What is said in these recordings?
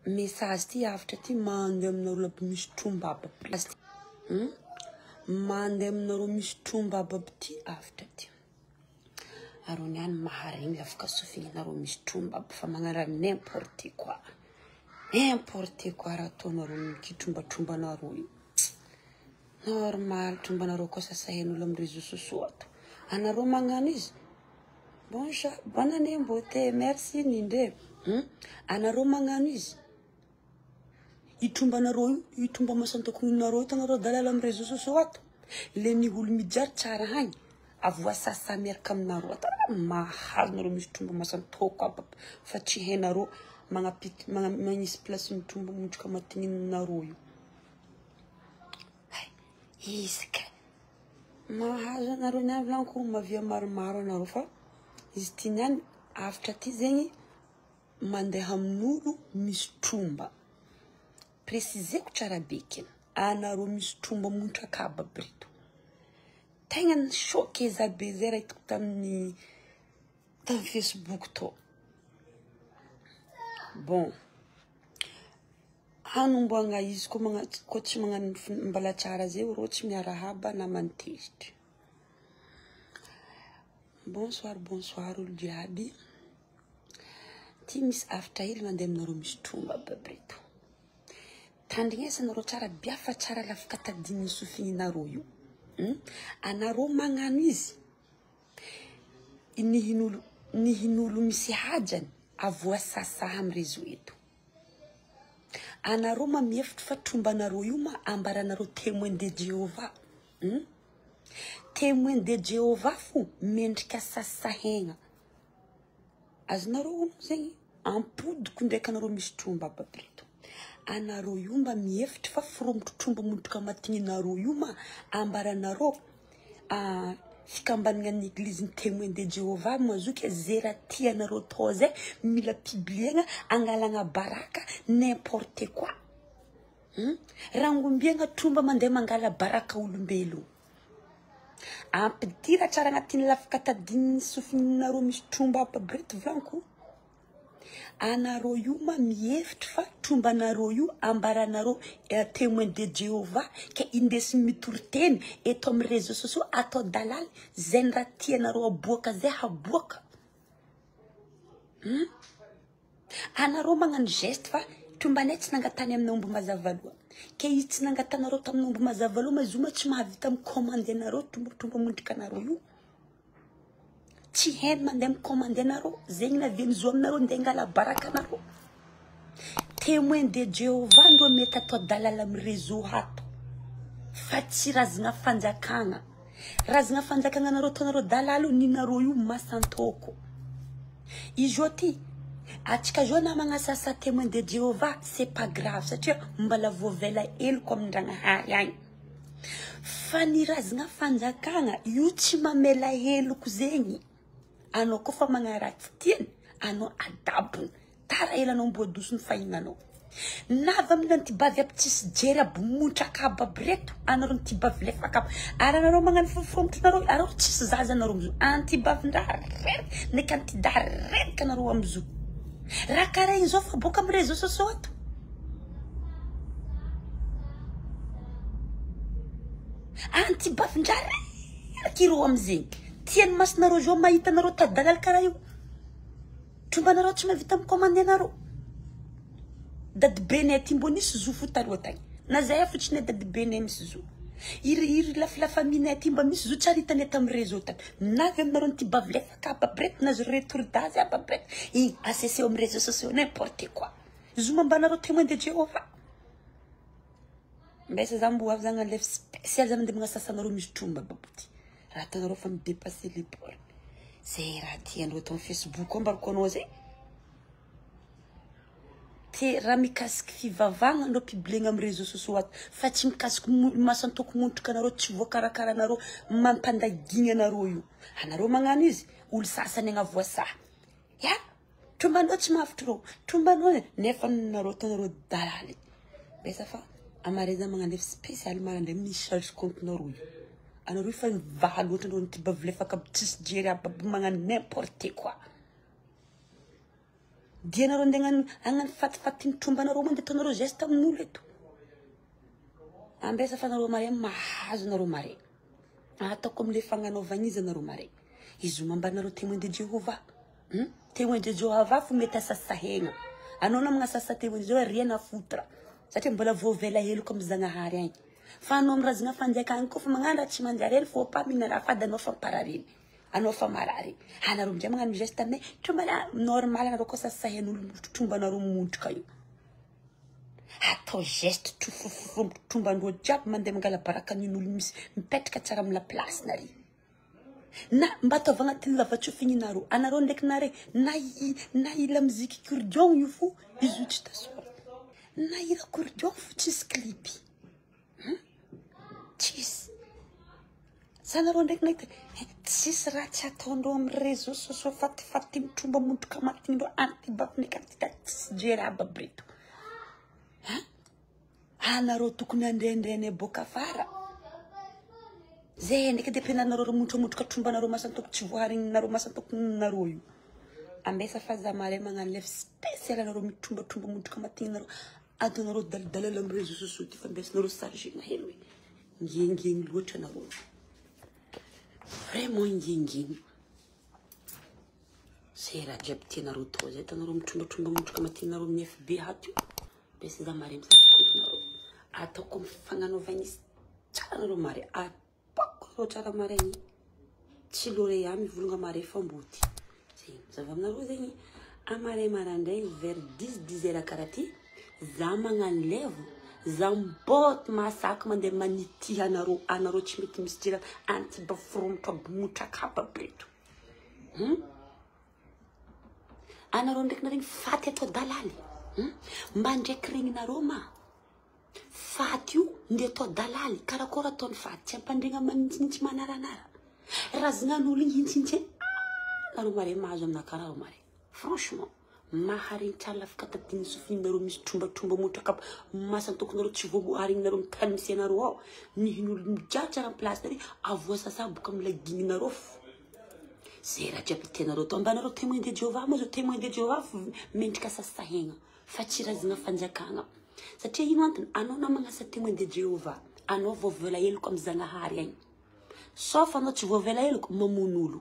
Message ty after ty mande aminareo misy tromba aby plastique. Mande aminareo misy tromba aby ty after ty. Arô niany maharegny afaka sofinareo misy tromba aby fa magnara n'importe quoi. N'importe quoi raha ataonareo mikitromba nareo io. Normal trombanareo koa sasahin'olo amin'ny réseaux sociaux ato. Anareo magnano izy. Bonne année beauté, merci nindre. Anareo magnano izy. Itrombanareo io, itromba masantokonareo tanareo dalala amin'ny réseaux sociaux ato. Le ny olo mijar tsara hagny. Avoa sasa miaraka aminareo ato. Mahazo nareo misy tromba masantoko aby fa tsy hainareo magnisy place ny tromba mondroka matigninareo io. Isaka mahazo anareo niany blanco mavia maromaro anareo fa izy ty niany after ty zegny mandeha amin'olo misy tromba. Préciseko tsara bekena anareo misy tromba montraka aby brito. Tegna ny choqué zabe zay raha hitako tamin'ny Facebook to. Bon. Hanomboagna izy ko tsy magnano mbala tsara zay rô tsy miarahaba na mantezitra. Bonsoir olo jiaby. Ty misy after hely mandeha aminareo misy tromba babrito. Tandrignesanareo tsara biafa tsara lafaka tadiny sofininareo io. Anareo magnano izy. Nihin'olo misy hajany avoa sasaha amin'ny réseau eto. Anareo mamiefitra fa trombanareo io ma ambaranareo témoin de Jéhovah. Témoin de Jéhovah fo mendrika sasahegna. Azonareo zegny ampodiko ndraiky anareo misy tromba babrito. Anareo io mba miefitra fa firomotro tromba mondroka matigninareo io ma ambaranareo fikambanana ny église ny témoin de Jéhovah mazoky zera tianareo tao zay mila pibliegna angalagna baraka n'importe quoi. Rangombiagna tromba mandeha mangala baraka olombelo. Ampidira tsara agnatin'ny lafaka tadiny sofininareo misy tromba babrito blanco. Anareo io ma miefitra fa trombanareo io ambaranareo témoin de Jéhovah ke indesy mitoroteny eto amin'ny réseaux sociaux atao dalala zay raha tianareo aboaka zay haboaka. Anareo magnano geste fa trombanay tsy nangatany amin'ny omby mazavaloa. Ke izy tsy nangatanareo tamin'ny omby mazavaloa ma zoma tsy mahavita mikomande anareo tromba mondrika anareo io. Tsy hainy mandeha mikomande anareo zegny na venzo aminareo ndeha ngala baraka anareo. Témoin de Jéhovah ndo mety atao dalala amin'ny réseau hato. Fa tsy razagna fanjakagna. Razagna fanjakagna anareo tanareo dalala ninareo io masantoko. Izo ty atsika jo na magnasasa témoin de Jéhovah c'est pas grave satria mbala voavela eloko amindragnahary agny. Fa ni razagna fanjakagna io tsy mamela eloko zegny. Anao ko fa magnaratsy tiany anao adabony tara elanao mboadosony fahinanao. Nava amin'ny tibavy aby tsisy jery aby montraka ababreto anareo tibavy lefaka aby aranareo magnano fofomotronareo arao tsisy zaza anareo antibavin-draha reraka neky antidaha reraka anareo amizao. Raha karaha izao fa boka amin'ny réseaux sociaux ato. Antibavin-draha reraka ireo amizegny. Tiany masinareo zao mahita anareo tadalala karaha io. Trombanareo tsy mahavita mikomande anareo. Dady benay ty mbo nisy zo fo taloha tagny. Na zay fotsiny dady benay misy zo. Iry la famille ty mba misy zo tsara hitany eto amin'ny réseau tany. Navy aminareo ty bavy lefaka ababrety na zo retourdazy ababrety. Aseseo amin'ny réseaux sociaux n'importe quoi. Zo mambanareo témoin de Jéhovah. Mbesa zambo avy zagny alef spécial zany mandeha magnasasanareo misy tromba baboty. Raha tanareo fa midépasser les bornes. Zay raha tianareo tao Facebook mbarako anao zay. te raha mikasiky fivavahana anao piblena amin'ny réseaux sociaux ato fa tsy mikasiky masantoko montrika anareo tsy voakarakara anareo mampandagigna anareo io anareo magnano izy olo sasany agnavoasaha ya tombanao tsy mavitry reo tombanao nefa nareo tanareo dalaly besa fa amareza magnandefa spécial marandre misy charge compte nareo io anareo fa vaha loatra anareo ty bavlefaka tsisy jery aby magnano n'importe quoi dia nareo ndegna agnano fatifaty mitromba nareo mandeha tanareo geste amin'olo eto ambesa fa nareo mare mahazo nareo mare ataoko amle fagnanaovagna izy nareo mare izy mambanareo témoin de Jéhovah témoin de Jéhovah fo mety asasahegna anao na magnasasa témoin de Jéhovah rien à foutre satria mbola voavela helo comme Zagnahary agny fa anao mirazagna fanjakagny koa fa magnano raha tsy manjary fo pa mihina raha fady anao fa mparareny anao fa marary anareo amizay magnano geste aminay tromba normal anareo koa sasahen'olo trombanareo montrika io atao geste trombanareo jiaby mandeha mangala baraka n'in'olo misy mipetraka tsara amina place nary na mba ataova agnatin'ny lavatsofigninareo anareo ndraiky nare na ila muziki cordion io fo izy io tsy tasoa na ila cordion fo tsisy clipy tsisy sanareo ndraiky nahita tsisy raha tsy ataondreo amin'ny réseaux sociaux fatifaty mitromba montrika matinindreo antibafneka tsisy jery aby aby reto anareo tokony andrendreny boka afara zay ndraiky dependanareo montramontrika trombanareo masantoko tsy voaharinareo masantoko nareo io ambesa fa za mare magnano lef spécial anareo mitrombatromba montrika matinareo ataonareo dalidalala amin'ny réseaux sociaux ty fa ambesanareo sargena helo hoe ngengeny loatra anareo vraiment ngengeny c'est raha jiaby tianareo tao zay tanareo mitrombatromba montrika matinareo amin'ny FB hato besa za mare misafikonareo ataoko mifagnanaovagna izy tsara nareo mare apako tsara mare igny tsy lore ya mivolagna mare famboty zegny zava aminareo zegny amare marandregny vers 10 heures karaha ty za magnano levo za mboty masaky mandeha manity anareo tsy mety misy jira antibaforomotra bomotraka beto anareo ndraiky naregny faty atao dalaly mba ndraiky regninareo ma faty io ndeha atao dalaly karakôry ataony faty tsy ampandregna manintsinintsy manaranara razinan'olo igny intsintsy nareo mare mahazo aminakaraha mare franchement mahareny tsara lafaka tadigny sofininareo misy trombatromba montraka masantokonareo tsy voaharinareo mitany misy anareo ao nihin'olo mijatsara amin'ny place nare avoasasa boka milagigninareo fo zay raha jiaby tianareo tao ambanareo témoin de Jéhovah ma zao témoin de Jéhovah fo mendrika sasahegna fa tsy razagna fanjakagna satria ino antony anao na magnasa témoin de Jéhovah anao voavela heloko amin'ny Zagnahary agny sauf anao tsy voavela heloko mamon'olo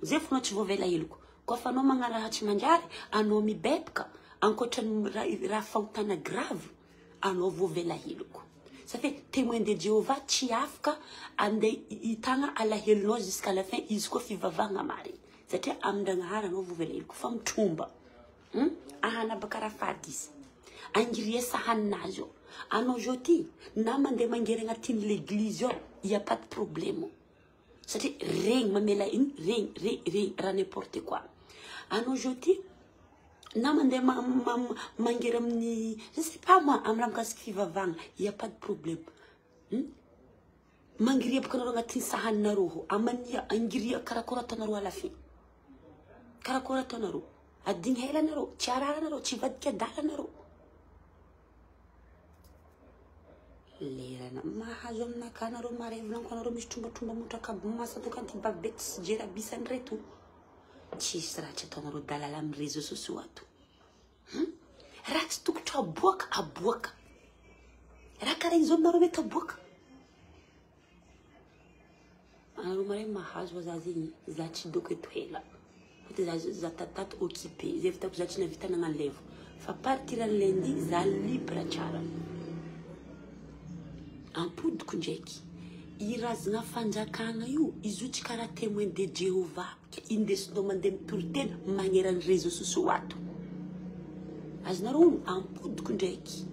zay fo anao tsy voavela heloko koa fa anao magnano raha tsy manjary anao mibebaka ankoatran'ny raha fahotana grave anao voavela heloko satria témoin de Jéhovah tsy afaka andeha hitagna alahelonao jusqu'à la fin izy koa fivavahagna mare satria amin-Dragnahary anao voavela heloko fa mitromba ahanabaka raha fady izy angiria sahaninazy ao anao zao ty na mandeha mangery agnatin'ny l'église ao y a pas de problème satria regny mamela iny regny raha n'importe quoi anao zao ty na mandeha mangery amin'ny je sais pas moi amin'ny raha mikasiky fivavahagna y a pas de problème mangiria baka anareo agnatin'ny sahaninareo amania angiria karakôry ataonareo à la fin karakôry ataonareo adigny hela anareo tsy araranareo tsy vadika dala anareo lerana mahazo aminaka anareo mare volaniko anareo misy trombatromba montraka masantoka antibabe tsy jery abisany reto tsisy raha tsy ataonareo dalala amin'ny réseaux sociaux ato raha tsy tokotra aboaka raha karaha izao aminareo mety aboaka anareo mare mahazo za zegny za tsy doko eto hela za tatato occupé zay vitako za tsy navita nagnano levo fa partir any lundi za libre tsara ampodiko ndraiky irazagna fanjakagna io izy io tsy karaha témoin de Jéhovah indesinao mandeha mitoritena magneran'ny réseaux sociaux ato azonareo ampodiko ndraiky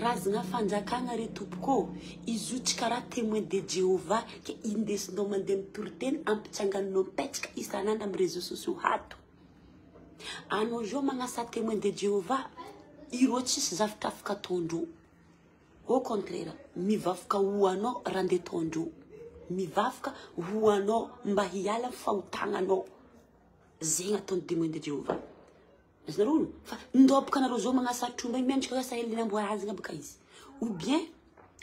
razagna fanjakagna re tompoko izy io tsy karaha témoin de Jéhovah ke indesinao mandeha mitoritena ampitsanganinao mipetsaka isan'andro amin'ny réseaux sociaux ato anao zao magnasa témoin de Jéhovah ireo tsisy zavatra afaka ataondreo. Au contraire, mivavaka hoanao raha ndeha ataondreo. Mivavaka hoanao mba hiala ny fahotagnanao. Zegny ataony témoin de Jéhovah. Zareo fa ndoboka anareo zao magnasa tromba miendrika ka sahel namboarazana baka izy. Ou bien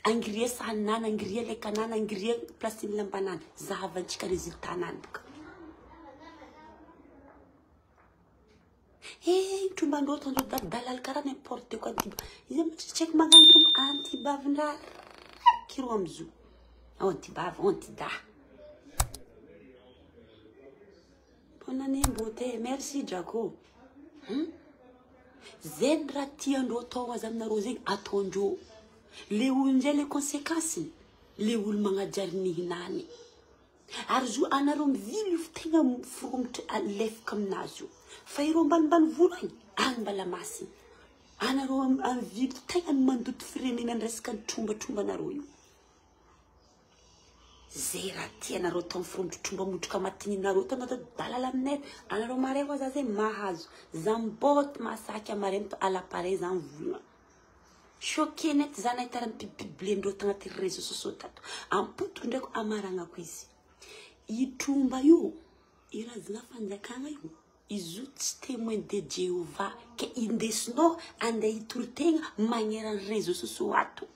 angria sanana, angria lekanana, angria plastique lampanana. Zahavantsika résultat nany baka. Tromba ndro tandro dalal kara n'importe quoi tiba. Izy check magangiro antibavindra. Kiro amzu. Antibav, antida. Bonne année, beauté. Merci, Jaco. Zedra tiandro to wazamna rosing atonjo. Le unje les conséquences. Le ulmanga jarni hinani. Arzu anarom vilu tenga frumt alef kam nazu. Fairom ban vurai. Anbala masi. Anarom an vilu tenga mandut freni and reskan tumba naroyu. Zera tiana roton from tumba mutuka matini na roton na dalala net anaro mare wazaze mahazo zambot masaka marem à l'appareil en vula choqué net zana itaram piblem roton at réseaux sociaux tato amputu ndeko amaranga kwisi itumba yo ira zinafanya kanga yo izuti témoin de Jéhovah que indesno ande iturtenga maniera réseaux sociaux ato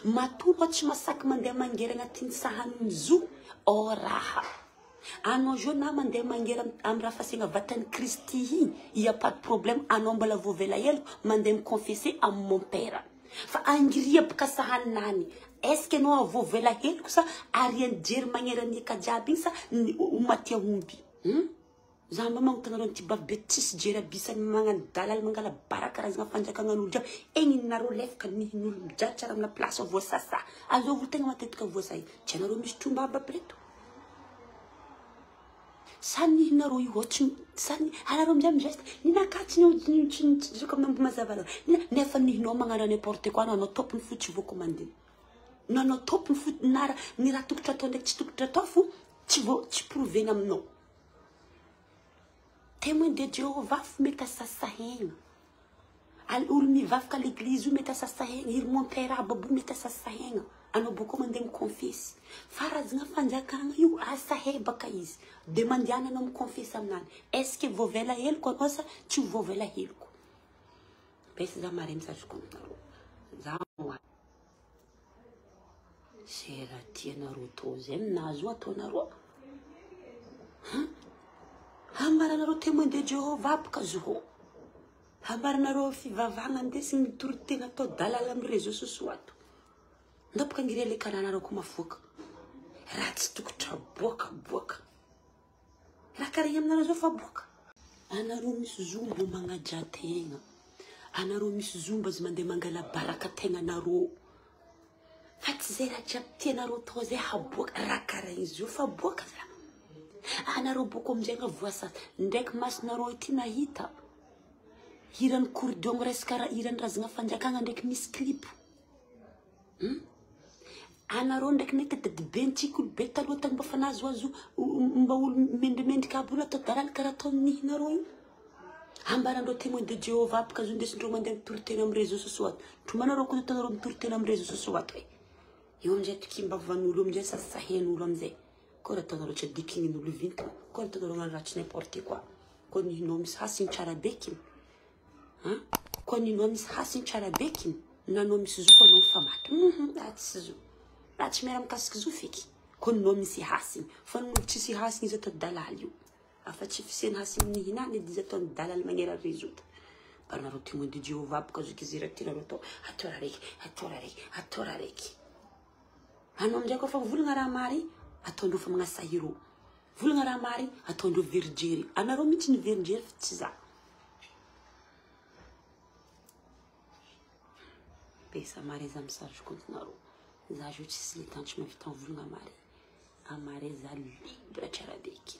Maturo tsy masaky mandeha mangera agnatin'ny sahan'ny zo oraha. Anao jo na mandeha mangera amin'ny raha fasegna vatan'ny Kristy igny, il y a pas de problème, anao mbola voavela helo mandeha miconfesser amin'ny mon père. Fa angiria baka sahaninany. Est-ce que anao voavela helo sa arian'ny jery magneran'ny kajiaby igny sa maty ahomby? Zamba mangotanareo tibavy be tsisy jery abisany magnano dalala mangala barakarazagna fanjakagnan'olo jiaby egny nareo lefaka nihin'olo mijaly tsara amina place voasasa azo olo tegna matetika voasay tsy anareo misy tromba ababeto sany nihinareo io ohatsy sany anareo mijay migeste ninakatsy ny comme mazava nefa nihinao magnano n'importe quoi nanao topony fo tsy voacommandé nanao topony fo nara ny raha tokotry atao ndraiky tsy tokotry atao fo tsy provena aminao. Témoin de Jéhovah meta sasahena. Al ulmi vavka l'église meta sasahena. Il mon père ababu meta sasahena. Ano boko mandem confesse. Farazna fanjakanga yu asahe baka izi. Demandiana no confesse amnani. Est-ce que vovela el konosa tu vovela el ko. Pesa za marem sa jukonaro. Zawa. Sera tiena rotozem nazo atonaro. Hambaranareo témoin de Jéhovah baka zoho. Hambaranareo fivavagna ndesi mitorotena atao dalala amin'ny réseaux sociaux ato. Ndapaka ngiria le kananareo ko mafoaka. Raha tsy tokotra boaka. Raha karaha aminareo zao fa boaka. Anareo misy zombo magnaja tegna. Anareo misy zombo azy mandeha mangala baraka tegnanareo. Fa tsy zay raha jiaby tianareo atao zay haboaka. Raha karaha izy io fa boaka za. Anareo boko amizay voasa ndraiky masinareo ity nahita hiran'ny cordion resaka hiran'ny razagna fanjakagna ndraiky misy clip anareo ndraiky mety dadibe ntsika olo be taloha tagny mba fanazoazo mba olo mendrimendrika aby olo atao dalala karaha ataony nihinareo io ambarandreo témoin de Jéhovah baka zo ndesindreo mandeha mitorotena amin'ny réseaux sociaux ato tromanareo ko natanareo mitorotena amin'ny réseaux sociaux ato eo amizay tokimba van'olo amizay sasahen'olo amizay Kora tanaro tsy dikiny n'olo vinta. Kora tanaro ngaratsy n'importe quoi. Ko ninao misy hasiny tsara bekiny. Ko ninao misy hasiny tsara bekiny. Nanao misy zo fa anao famaty. Ratsy zo. Ratsy miara mikasiky zo feky. Ko ninao misy hasiny. Fa n'olo tsisy hasiny izy atao dalala io. Afa tsy fiseny hasiny nihinany izy atao dalala magnera résultat. Paranaro témoin de Jéhovah baka zo kizira tinaro atao atora reky. Anao amizay koa fa volagna raha mary ataondreo fa magnasahiro. Volagna raha mary ataondreo vergery. Anareo mihitsy ny vergery fa tsy za. Pesa mare za message kontinareo. Za jo tsisy le temps tsy mahavita volagna mary. Amare za libre tsara beky.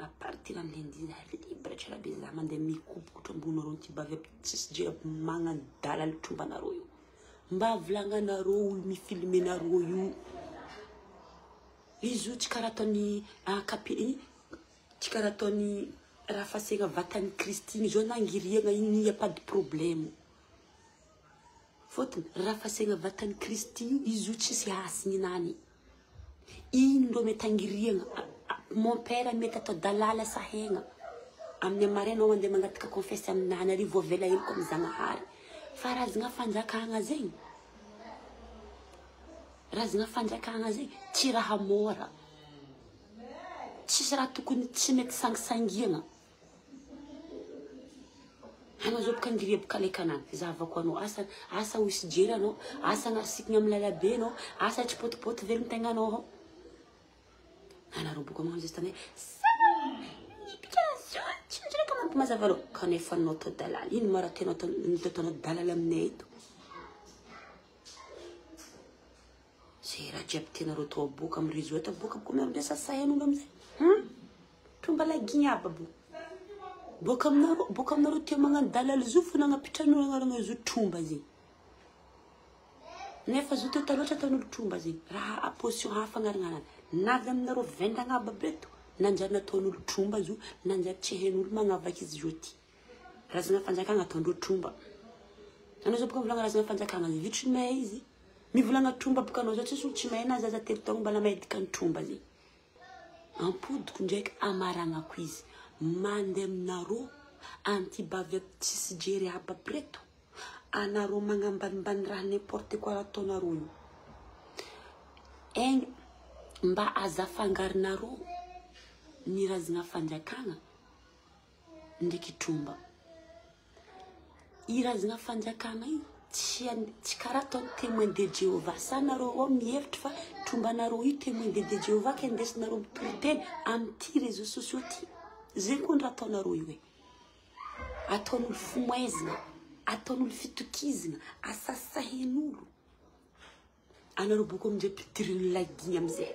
A partir am lundi za libre tsara be za mandeha mikobokotra ambonareo tibavy tsisy jiaby magnano dalala trombanareo io. Mba volagnanareo olo mifilmenareo io. Izy tsy karaha ataony kapiny tsy karaha ataony rafa sega vatany Christine jo nangiriagna igny y a pas de problème fotony rafa sega vatany Christine izy tsisy asiny nani iny ndo metangiriagna mon père mety atao dalala sahegna amin'ny amarena ao andeha mangataka confesse aminany ary voavela hely comme Zagnahary fa razagna fanjakagna zegny razagna fanjakagna zegny tsy raha mora tsisy raha tokony tsy mety sangisangiagna ana zo boka ngiria boka lekanany zahavako anao asa hoisy jery anao asa nasikigna amin'ny lalabe anao asa tsy potipoty velogny tegnanao anareo boka magnano zay tany tsy ndraiky mampimazava anao kanefa anao tao dalala ino mara tenao nitatanao dalala aminay eto zay raha jiaby tenareo tao aboka amin'ny réseau eto aboka boka miarondresa sahen'olo amizay tomba lagigny aby boka aminareo tia magnano dalala zo fo nagnapitran'olo agnarana zo tromba zegny nefa zo teo taloatra ataon'olo tromba zegny raha position hafa agnarana navy aminareo vendagna aby beto nanjary nataon'olo tromba zo nanjary tsy hain'olo magnavaky izy zo ty razagna fanjakagna ataondreo tromba anao zao boka mivolagna razagna fanjakagna vitry mahay izy mivolagna tromba boka anao zao tsisy olo tsy mahay na zaza telo taogno mbala mahedika ny tromba zegny ampodiko ndraiky amaragnako izy mandeha aminareo antibavy tsisy jery aby preto anareo magnambanimbany raha n'importe quoi ataonareo io egny mba azafangarinareo ny razagna fanjakagna ndraiky tromba i razagna fanjakagna io tsy karaha ataony témoin de Jéhovah sa nareo ao mihevitra fa trombanareo io témoin de Jéhovah ka indesinareo mitoroteny amin'ity réseaux sociaux ty zegny koa raha ataonareo io e ataon'olo fimoezina ataon'olo fitokizina asasahen'olo anareo boka amizay mpidiriny lagigny amizay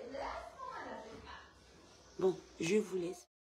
bon je vous laisse